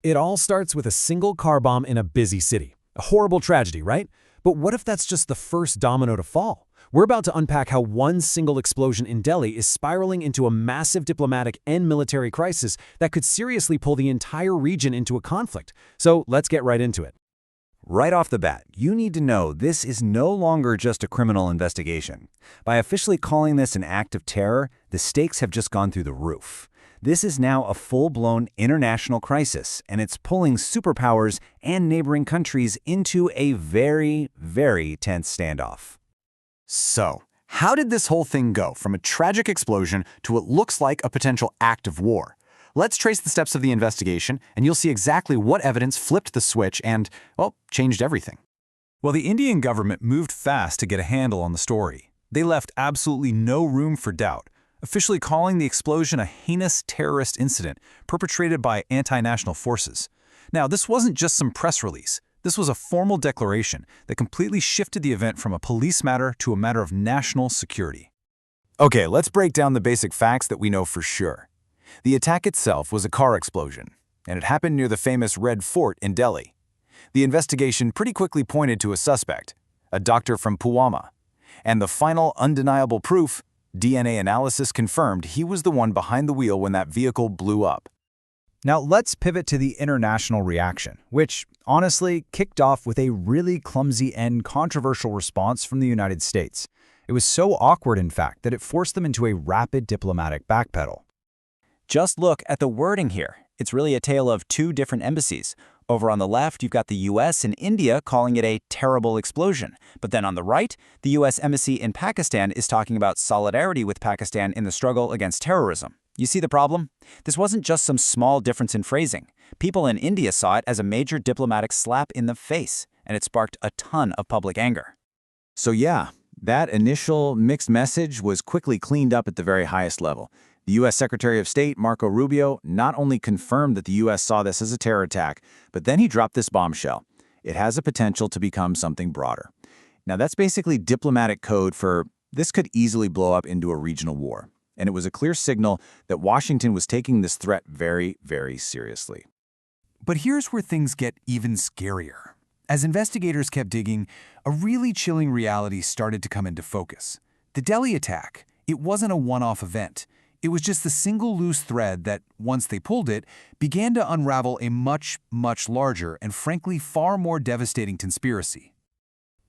It all starts with a single car bomb in a busy city. A horrible tragedy, right? But what if that's just the first domino to fall? We're about to unpack how one single explosion in Delhi is spiraling into a massive diplomatic and military crisis that could seriously pull the entire region into a conflict. So let's get right into it. Right off the bat, you need to know this is no longer just a criminal investigation. By officially calling this an act of terror, the stakes have just gone through the roof. This is now a full-blown international crisis, and it's pulling superpowers and neighboring countries into a very, very tense standoff. So, how did this whole thing go from a tragic explosion to what looks like a potential act of war? Let's trace the steps of the investigation, and you'll see exactly what evidence flipped the switch and, well, changed everything. Well, the Indian government moved fast to get a handle on the story. They left absolutely no room for doubt, officially calling the explosion a heinous terrorist incident perpetrated by anti-national forces. Now, this wasn't just some press release. This was a formal declaration that completely shifted the event from a police matter to a matter of national security. Okay, let's break down the basic facts that we know for sure. The attack itself was a car explosion, and it happened near the famous Red Fort in Delhi. The investigation pretty quickly pointed to a suspect, a doctor from Pulwama, and the final undeniable proof, DNA analysis confirmed he was the one behind the wheel when that vehicle blew up. Now let's pivot to the international reaction, which, honestly, kicked off with a really clumsy and controversial response from the United States. It was so awkward, in fact, that it forced them into a rapid diplomatic backpedal. Just look at the wording here. It's really a tale of two different embassies. Over on the left, you've got the US and India calling it a terrible explosion. But then on the right, the US Embassy in Pakistan is talking about solidarity with Pakistan in the struggle against terrorism. You see the problem? This wasn't just some small difference in phrasing. People in India saw it as a major diplomatic slap in the face, and it sparked a ton of public anger. So yeah, that initial mixed message was quickly cleaned up at the very highest level. The U.S. Secretary of State, Marco Rubio, not only confirmed that the U.S. saw this as a terror attack, but then he dropped this bombshell. It has a potential to become something broader. Now, that's basically diplomatic code for this could easily blow up into a regional war. And it was a clear signal that Washington was taking this threat very, very seriously. But here's where things get even scarier. As investigators kept digging, a really chilling reality started to come into focus. The Delhi attack, it wasn't a one-off event. It was just the single loose thread that, once they pulled it, began to unravel a much, much larger and frankly far more devastating conspiracy.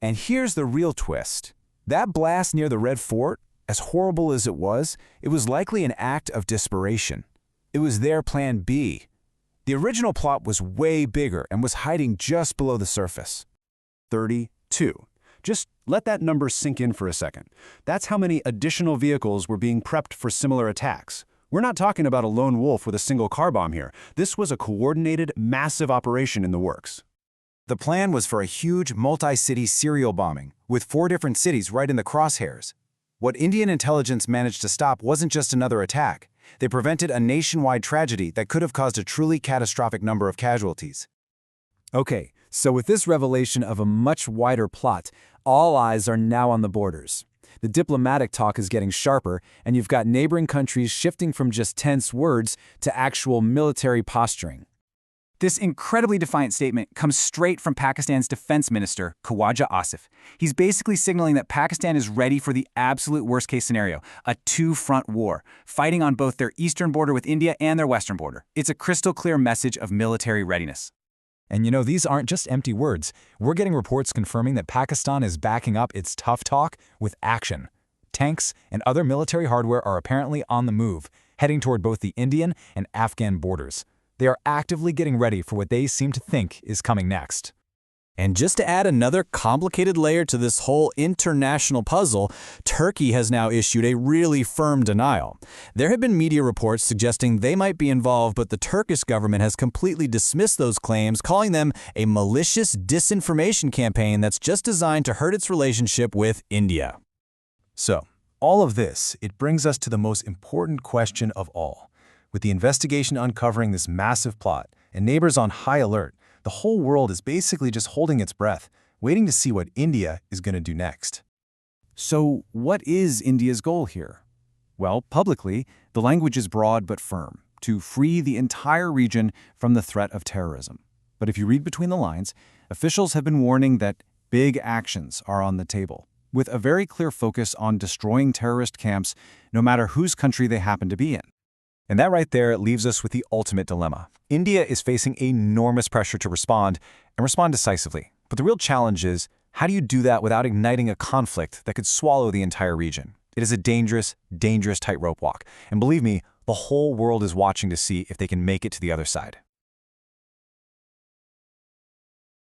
And here's the real twist. That blast near the Red Fort, as horrible as it was likely an act of desperation. It was their plan B. The original plot was way bigger and was hiding just below the surface. 32. Just let that number sink in for a second. That's how many additional vehicles were being prepped for similar attacks. We're not talking about a lone wolf with a single car bomb here. This was a coordinated, massive operation in the works. The plan was for a huge multi-city serial bombing, with 4 different cities right in the crosshairs. What Indian intelligence managed to stop wasn't just another attack. They prevented a nationwide tragedy that could have caused a truly catastrophic number of casualties. Okay, so with this revelation of a much wider plot, all eyes are now on the borders. The diplomatic talk is getting sharper, and you've got neighboring countries shifting from just tense words to actual military posturing. This incredibly defiant statement comes straight from Pakistan's defense minister, Khawaja Asif. He's basically signaling that Pakistan is ready for the absolute worst-case scenario, a two-front war, fighting on both their eastern border with India and their western border. It's a crystal-clear message of military readiness. And you know, these aren't just empty words. We're getting reports confirming that Pakistan is backing up its tough talk with action. Tanks and other military hardware are apparently on the move, heading toward both the Indian and Afghan borders. They are actively getting ready for what they seem to think is coming next. And just to add another complicated layer to this whole international puzzle, Turkey has now issued a really firm denial. There have been media reports suggesting they might be involved, but the Turkish government has completely dismissed those claims, calling them a malicious disinformation campaign that's just designed to hurt its relationship with India. So, all of this, it brings us to the most important question of all. With the investigation uncovering this massive plot and neighbors on high alert, the whole world is basically just holding its breath, waiting to see what India is going to do next. So, what is India's goal here? Well, publicly, the language is broad but firm. to free the entire region from the threat of terrorism. But if you read between the lines, officials have been warning that big actions are on the table, with a very clear focus on destroying terrorist camps, no matter whose country they happen to be in. And that right there leaves us with the ultimate dilemma. India is facing enormous pressure to respond, and respond decisively. But the real challenge is, how do you do that without igniting a conflict that could swallow the entire region? It is a dangerous, dangerous tightrope walk. And believe me, the whole world is watching to see if they can make it to the other side.